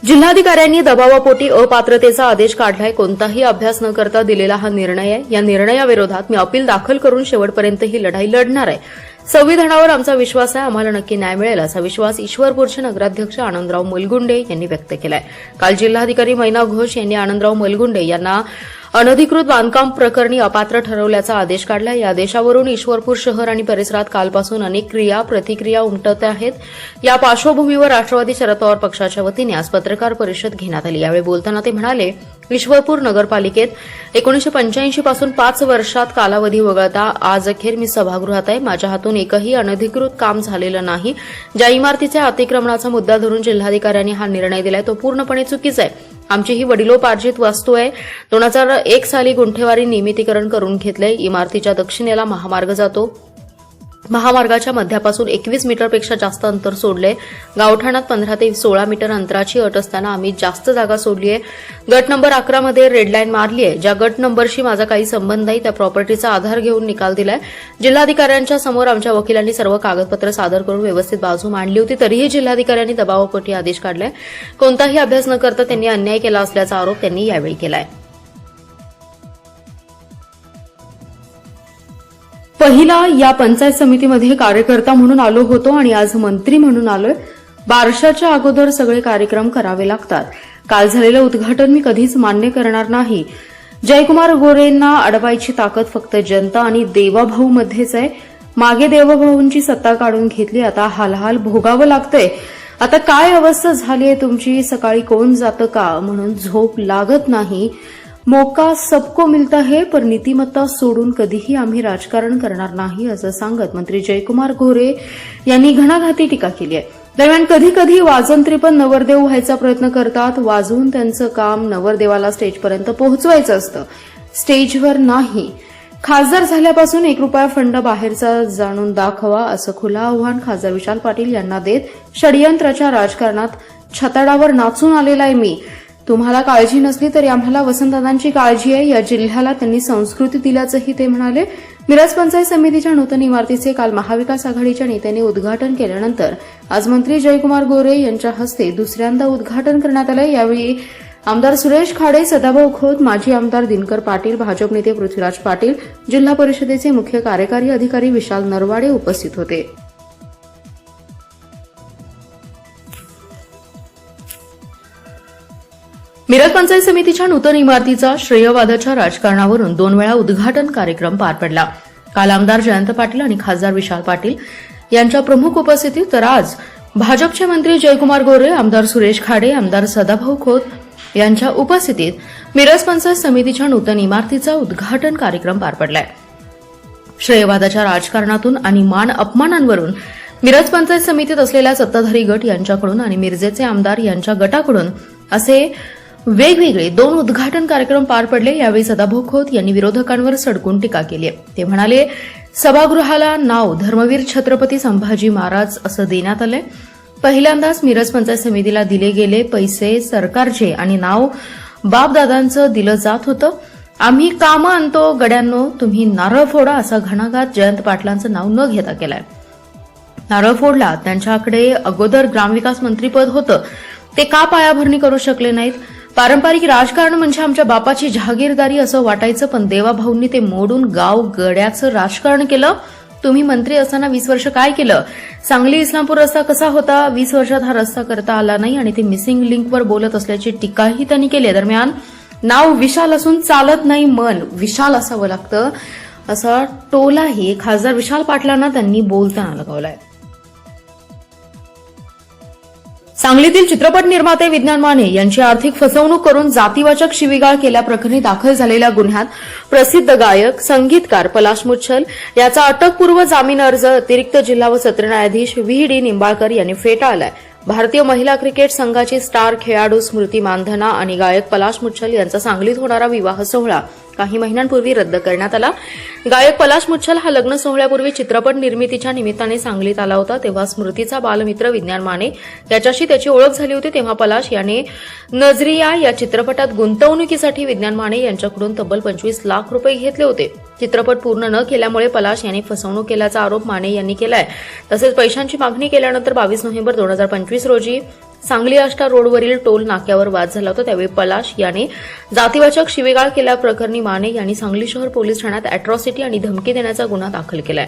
जिल्हाधिकाऱ्यांनी दबावापोटी अपात्रतेचा आदेश काढलाय. कोणताही अभ्यास न करता दिलेला हा निर्णय आहे. या निर्णयाविरोधात मी अपील दाखल करून शेवटपर्यंत ही लढाई लढणार आहे. संविधानावर आमचा विश्वास आहे. आम्हाला नक्की न्याय मिळेल असा विश्वास ईश्वरपूरचे नगराध्यक्ष आनंदराव मलगुंडे यांनी व्यक्त केलाय. काल जिल्हाधिकारी मैना घोष यांनी आनंदराव मलगुंडे यांना अनधिकृत बांधकाम प्रकरणी अपात्र ठरवल्याचा आदेश काढला. या आदेशावरून ईश्वरपूर शहर आणि परिसरात कालपासून अनेक प्रतिक्रिया उमटत आहेत. या पार्श्वभूमीवर राष्ट्रवादी शरद पवार पक्षाच्या वतीने आज पत्रकार परिषद घेण्यात आली. यावेळी बोलताना ते म्हणाले, ईश्वरपूर नगरपालिकेत 1985 पासून 5 वर्षात कालावधी वगळता आज अखेर मी सभागृहात आहे. माझ्या हातून एकही अनधिकृत काम झालेलं नाही. ज्या इमारतीच्या अतिक्रमणाचा मुद्दा धरून जिल्हाधिकाऱ्यांनी हा निर्णय दिलाय तो पूर्णपणे चुकीचा आहे. आमची ही वडिलोपार्जित वास्तू आहे. 2001 साली गुंठेवारी नियमितीकरण करून घेतलंय. इमारतीच्या दक्षिणेला महामार्ग जातो. महामार्गाच्या मध्यापासून 21 मीटरपेक्षा जास्त अंतर सोडलंय. गावठाणात 15 ते 16 मीटर अंतराची अट असताना आम्ही जास्त जागा सोडली आहे. गट नंबर 11 मध्ये रेड लाईन मारली आहे. ज्या गट नंबरशी माझा काही संबंध नाही त्या प्रॉपर्टीचा आधार घेऊन निकाल दिलाय. जिल्हाधिकाऱ्यांच्या समोर आमच्या वकिलांनी सर्व कागदपत्र सादर करून व्यवस्थित बाजू मांडली होती. तरीही जिल्हाधिकाऱ्यांनी दबावापोटी आदेश काढलाय. कोणताही अभ्यास न करता त्यांनी अन्याय केला असल्याचा आरोप त्यांनी यावेळी केलाय. पहिला या पंचायत समितीमध्ये कार्यकर्ता म्हणून आलो होतो आणि आज मंत्री म्हणून आलोय. बारशाच्या अगोदर सगळे कार्यक्रम करावे लागतात. काल झालेलं उद्घाटन मी कधीच मान्य करणार नाही. जयकुमार गोरेंना अडवायची ताकद फक्त जनता आणि देवाभाऊ मध्येच आहे. मागे देवाभाऊंची सत्ता काढून घेतली, आता हालहाल भोगावं लागतंय. आता काय अवस्था झाली आहे तुमची, सकाळी कोण जातं का म्हणून झोप लागत नाही. मौका सबको मिलता है, पर नीतिमत्ता सोडून कधीही आम्ही राजकारण करणार नाही असं सांगत मंत्री जयकुमार गोरे यांनी घणाघाती टीका केली आहे. दरम्यान कधी कधी वाजंत्री पण नवरदेव व्हायचा प्रयत्न करतात. वाजवून त्यांचं काम नवरदेवाला स्टेजपर्यंत पोहोचवायचं असतं, स्टेजवर नाही. खासदार झाल्यापासून ₹1 फंड बाहेरचा जाणून दाखवा असं खुलं आव्हान खासदार विशाल पाटील यांना देत षडयंत्राच्या राजकारणात छताडावर नाचून आलेला आहे मी. तुम्हाला काळजी नसली तरी आम्हाला वसंतदादांची काळजी आहे. या जिल्ह्याला त्यांनी संस्कृती दिल्याचंही ते म्हणाले. मिरज पंचायत समितीच्या नूतन इमारतीचे काल महाविकास आघाडीच्या नेत्यांनी उद्घाटन केल्यानंतर आज मंत्री जयकुमार गोरे यांच्या हस्ते दुसऱ्यांदा उद्घाटन करण्यात आलं. यावेळी आमदार सुरेश खाडे, सदाभाऊ खोत, माजी आमदार दिनकर पाटील, भाजप नेते पृथ्वीराज पाटील, जिल्हा परिषदेचे मुख्य कार्यकारी अधिकारी विशाल नरवाडे उपस्थित होते. मिरज पंचायत समितीच्या नूतन इमारतीचा श्रेयवादाच्या राजकारणावरून 2 वेळा उद्घाटन कार्यक्रम पार पडला. काल आमदार जयंत पाटील आणि खासदार विशाल पाटील यांच्या प्रमुख उपस्थितीत, तर आज भाजपचे मंत्री जयकुमार गोरे, आमदार सुरेश खाडे, आमदार सदाभाऊ खोत यांच्या उपस्थितीत मिरज पंचायत समितीच्या नूतन इमारतीचा उद्घाटन कार्यक्रम पार पडलाय. श्रेयवादाच्या राजकारणातून आणि मान अपमानांवरून मिरज पंचायत समितीत असलेल्या सत्ताधारी गट यांच्याकडून आणि मिरजेचे आमदार यांच्या गटाकडून असे वेगवेगळे 2 उद्घाटन कार्यक्रम पार पडले. यावेळी सदाभाऊ खोत यांनी विरोधकांवर सडकून टीका केली. ते म्हणाले, सभागृहाला नाव धर्मवीर छत्रपती संभाजी महाराज असं देण्यात आलंय. पहिल्यांदाच मिरज पंचायत समितीला दिले गेले पैसे सरकारचे आणि नाव बापदादांचं दिलं जात होतं. आम्ही कामं आणतो गड्यांनो, तुम्ही नारळ फोडा असा घणाघात जयंत पाटलांचं नाव न घेता केलाय. नारळ फोडला, त्यांच्याकडे अगोदर ग्रामविकास मंत्रीपद होतं, ते का पायाभरणी करू शकले नाहीत. पारंपरिक राजकारण म्हणजे आमच्या बापाची जहागीरदारी असं वाटायचं, पण देवाभाऊंनी ते मोडून गाव गड्याचं राजकारण केलं. तुम्ही मंत्री असताना 20 वर्ष काय केलं. सांगली इस्लामपूर रस्ता कसा होता, 20 वर्षात हा रस्ता करता आला नाही आणि ते मिसिंग लिंकवर बोलत असल्याची टीकाही त्यांनी केली. दरम्यान नाव विशाल असून चालत नाही, मन विशाल असावं लागतं असा टोलाही खासदार विशाल पाटलांना त्यांनी बोलताना लगावलाय. सांगलीतील चित्रपट निर्माते विज्ञान माने यांची आर्थिक फसवणूक करून जातीवाचक शिवीगाळ केल्याप्रकरणी दाखल झालेल्या गुन्ह्यात प्रसिद्ध गायक, संगीतकार पलाश मुच्छल याचा अटकपूर्व जामीन अर्ज अतिरिक्त जिल्हा व सत्र न्यायाधीश व्ही.डी. निंबाळकर यांनी फेटाळलाय. भारतीय महिला क्रिकेट संघाची स्टार खेळाडू स्मृती मानधना आणि गायक पलाश मुच्छल यांचा सांगलीत होणारा विवाह सोहळा काही महिन्यांपूर्वी रद्द करण्यात आला. गायक पलाश मुच्छल हा लग्न सोहळ्यापूर्वी चित्रपट निर्मितीच्या निमित्ताने सांगलीत आला होता. तेव्हा स्मृतीचा बालमित्र विज्ञान माने याच्याशी त्याची ओळख झाली होती. तेव्हा पलाश याने नजरिया या चित्रपटात गुंतवणुकीसाठी विज्ञान माने यांच्याकडून तब्बल 25 लाख रुपये घेतले होते. चित्रपट पूर्ण न केल्यामुळे पलाश यांनी फसवणूक केल्याचा आरोप माने यांनी केलाय. तसेच पैशांची मागणी केल्यानंतर 22 नोव्हेंबर 2025 रोजी सांगली आष्टा रोडवरील टोल नाक्यावर वाद झाला होता. त्यावेळी पलाश याने जातीवाचक शिवीगाळ केल्याप्रकरणी माने यांनी सांगली शहर पोलीस ठाण्यात अॅट्रॉसिटी आणि धमकी देण्याचा गुन्हा दाखल केलाय.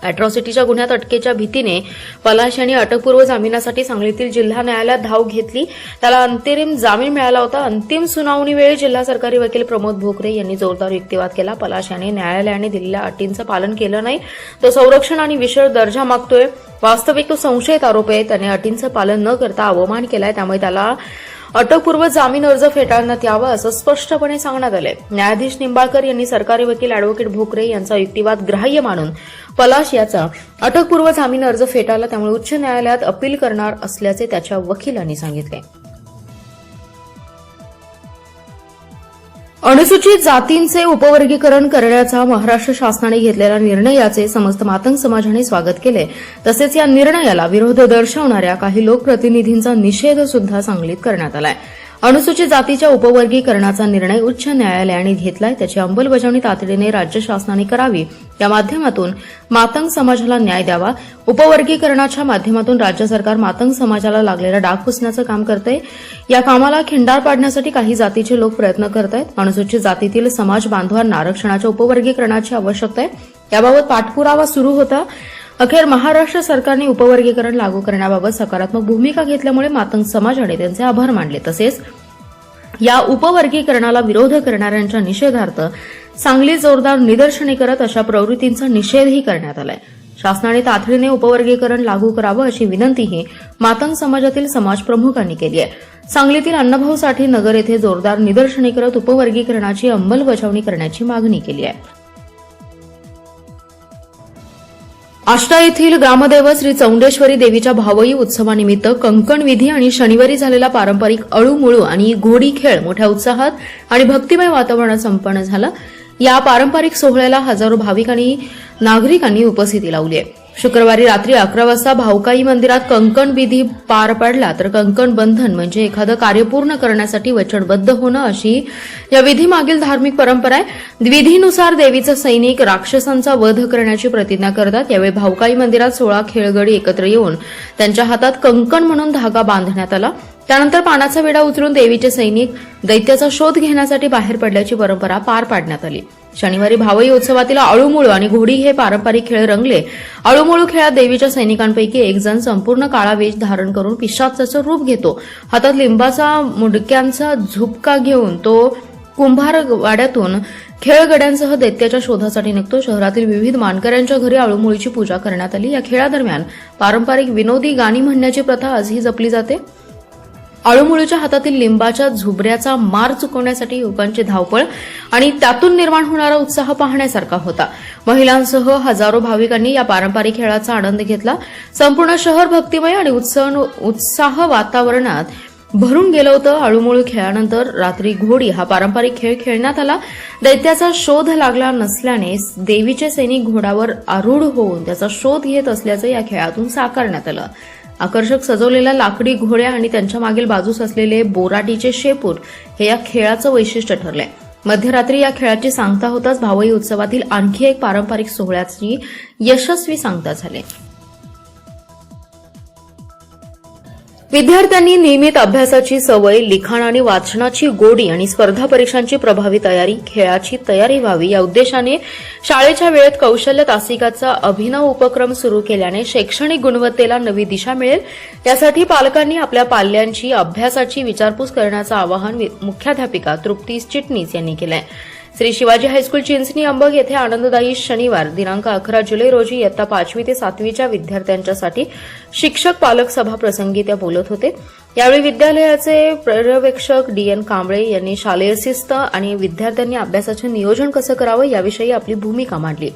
अॅट्रॉसिटीच्या गुन्ह्यात अटकेच्या भीतीने पलाश यांनी अटकपूर्व जामिनासाठी सांगलीतील जिल्हा न्यायालयात धाव घेतली. त्याला अंतरिम जामीन मिळाला होता. अंतिम सुनावणीवेळी जिल्हा सरकारी वकील प्रमोद भोकरे यांनी जोरदार युक्तिवाद केला. पलाश याने न्यायालयाने दिलेल्या अटींचं पालन केलं नाही. तो संरक्षण आणि विशेष दर्जा मागतोय. वास्तविक तो संशयित आरोपी आहे. त्याने अटींचं पालन न करता अवमान केलाय. त्यामुळे त्याला अटकपूर्व जामीन अर्ज फेटाळण्यात यावा असं स्पष्टपणे सांगण्यात आलंय. न्यायाधीश निंबाळकर यांनी सरकारी वकील अॅडव्होकेट भोकरे यांचा युक्तिवाद ग्राह्य मानून पलाश याचा अटकपूर्व जामीन अर्ज फेटाळला. त्यामुळे उच्च न्यायालयात अपील करणार असल्याचे त्याच्या वकिलांनी सांगितले. अनुसूचित जातींचे उपवर्गीकरण करण्याचा महाराष्ट्र शासनाने घेतलेल्या निर्णयाचे समस्त मातंग समाजाने स्वागत केले. तसेच या निर्णयाला विरोध दर्शवणाऱ्या काही लोकप्रतिनिधींचा निषेध सुद्धा सांगलीत करण्यात आलाय. अनुसूचित जातीच्या उपवर्गीकरणाचा निर्णय उच्च न्यायालयाने घेतलाय. त्याची अंमलबजावणी तातडीने राज्य शासनाने करावी. या माध्यमातून मातंग समाजाला न्याय द्यावा. उपवर्गीकरणाच्या माध्यमातून राज्य सरकार मातंग समाजाला लागलेला डाग पुसण्याचं काम करतंय. या कामाला खिंडार पाडण्यासाठी काही जातीचे लोक प्रयत्न करत आहेत. अनुसूचित जातीतील समाज बांधवांना आरक्षणाच्या उपवर्गीकरणाची आवश्यकता आहे. याबाबत पाठपुरावा सुरू होता. अखेर महाराष्ट्र सरकारने उपवर्गीकरण लागू करण्याबाबत सकारात्मक भूमिका घेतल्यामुळे मातंग समाजाने त्यांचे आभार मानले. तसेच या उपवर्गीकरणाला विरोध करणाऱ्यांच्या निषेधार्थ सांगलीत जोरदार निदर्शने करत अशा प्रवृत्तींचा निषेधही करण्यात आलाय. शासनाने तातडीने उपवर्गीकरण लागू करावं अशी विनंतीही मातंग समाजातील समाजप्रमुखांनी केली आहे. सांगलीतील अण्णाभाऊ साठे नगर येथे जोरदार निदर्शने करत उपवर्गीकरणाची अंमलबजावणी करण्याची मागणी केली आहे. आष्टा येथील ग्रामदैवत श्री चौंडेश्वरी देवीच्या भावई उत्सवानिमित्त कंकण विधी आणि शनिवारी झालेला पारंपरिक अळूमुळू आणि घोडी खेळ मोठ्या उत्साहात आणि भक्तिमय वातावरणात संपन्न झाला. या पारंपरिक सोहळ्याला हजारो भाविक आणि नागरिकांनी उपस्थिती लावली आहे. शुक्रवारी रात्री 11 वाजता भावकाई मंदिरात कंकण विधी पार पडला. तर कंकण बंधन म्हणजे एखादं कार्य पूर्ण करण्यासाठी वचनबद्ध होणं अशी या विधीमागील धार्मिक परंपरा आहे. विधीनुसार देवीचे सैनिक राक्षसांचा वध करण्याची प्रतिज्ञा करतात. यावेळी भावकाई मंदिरात 16 खेळगडी एकत्र येऊन त्यांच्या हातात कंकण म्हणून धागा बांधण्यात आला. त्यानंतर पानाचा विडा उचलून देवीचे सैनिक दैत्याचा शोध घेण्यासाठी बाहेर पडल्याची परंपरा पार पाडण्यात आली. शनिवारी भावई उत्सवातील अळूमुळू आणि घोडी हे पारंपरिक खेळ रंगले. अळूमुळू खेळात देवीच्या सैनिकांपैकी एक जण संपूर्ण काळा वेश धारण करून पिशाचाचं रूप घेतो. हातात लिंबाचा मुंडक्यांचा झुपका घेऊन तो कुंभारवाड्यातून खेळगड्यांसह दैत्याच्या शोधासाठी निघतो. शहरातील विविध मानकऱ्यांच्या घरी अळूमुळीची पूजा करण्यात आली. या खेळादरम्यान पारंपरिक विनोदी गाणी म्हणण्याची प्रथा आजही जपली जाते. अळूमुळीच्या हातातील लिंबाच्या झुबऱ्याचा मार चुकवण्यासाठी युवकांची धावपळ आणि त्यातून निर्माण होणारा उत्साह पाहण्यासारखा होता. महिलांसह हजारो भाविकांनी या पारंपरिक खेळाचा आनंद घेतला. संपूर्ण शहर भक्तिमय आणि उत्साह वातावरणात भरून गेलं होतं. अळूमुळू खेळानंतर रात्री घोडी हा पारंपरिक खेळ खेळण्यात आला. दैत्याचा शोध लागला नसल्याने देवीचे सैनिक घोड्यावर आरूढ होऊन त्याचा शोध घेत असल्याचं या खेळातून साकारण्यात आलं. आकर्षक सजवलेल्या लाकडी घोड्या आणि त्यांच्या मागील बाजूस असलेले बोराटीचे शेपूट हे या खेळाचं वैशिष्ट्य ठरलंय. मध्यरात्री या खेळाची सांगता होताच भावई उत्सवातील आणखी एक पारंपरिक सोहळ्याची यशस्वी सांगता झाली. विद्यार्थ्यांनी नियमित अभ्यासाची सवय, लिखाण आणि वाचनाची गोडी आणि स्पर्धा परीक्षांची प्रभावी तयारी, खेळाची तयारी व्हावी या उद्देशाने शाळेच्या वेळेत कौशल्य तासिकाचा अभिनव उपक्रम सुरू केल्याने शैक्षणिक गुणवत्तेला नवी दिशा मिळेल. यासाठी पालकांनी आपल्या पाल्यांची अभ्यासाची विचारपूस करण्याचं आवाहन मुख्याध्यापिका तृप्ती चिटणीस यांनी केलं आहे. श्री शिवाजी हायस्कूल चिंचणी अंबग येथे आनंददायी शनिवार दिनांक 11 जुलै रोजी इयत्ता 5वी ते 7वीच्या विद्यार्थ्यांच्यासाठी शिक्षक पालक सभा प्रसंगी त्या बोलत होते. यावेळी विद्यालयाचे पर्यवेक्षक डी.एन. कांबळे यांनी शालेय शिस्त आणि विद्यार्थ्यांनी अभ्यासाचे नियोजन कसं करावं याविषयी आपली भूमिका मांडली.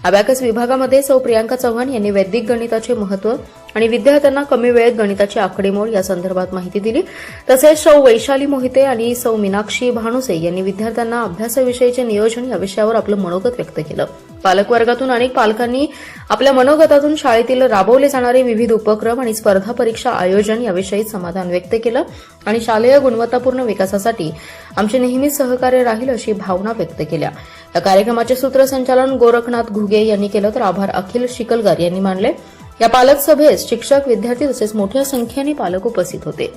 अबॅकस विभागामध्ये सौ प्रियांका चव्हाण यांनी वैदिक गणिताचे महत्त्व आणि विद्यार्थ्यांना कमी वेळेत गणिताची आकडेमोड या संदर्भात माहिती दिली. तसेच सौ वैशाली मोहिते आणि सौ मीनाक्षी भानुसे यांनी विद्यार्थ्यांना अभ्यासाविषयीचे नियोजन या विषयावर आपलं मनोगत व्यक्त केलं. पालकवर्गातून अनेक पालकांनी आपल्या मनोगतातून शाळेतील राबवले जाणारे विविध उपक्रम आणि स्पर्धा परीक्षा आयोजन याविषयी समाधान व्यक्त केलं आणि शालेय गुणवत्तापूर्ण विकासासाठी आमचे नेहमीच सहकार्य राहील अशी भावना व्यक्त केल्या. या कार्यक्रमाचे सूत्रसंचालन गोरखनाथ घुगे यांनी केलं तर आभार अखिल शिकलकर यांनी मानले. या पालक सभेस शिक्षक, विद्यार्थी तसेच मोठ्या संख्येने पालक उपस्थित होते.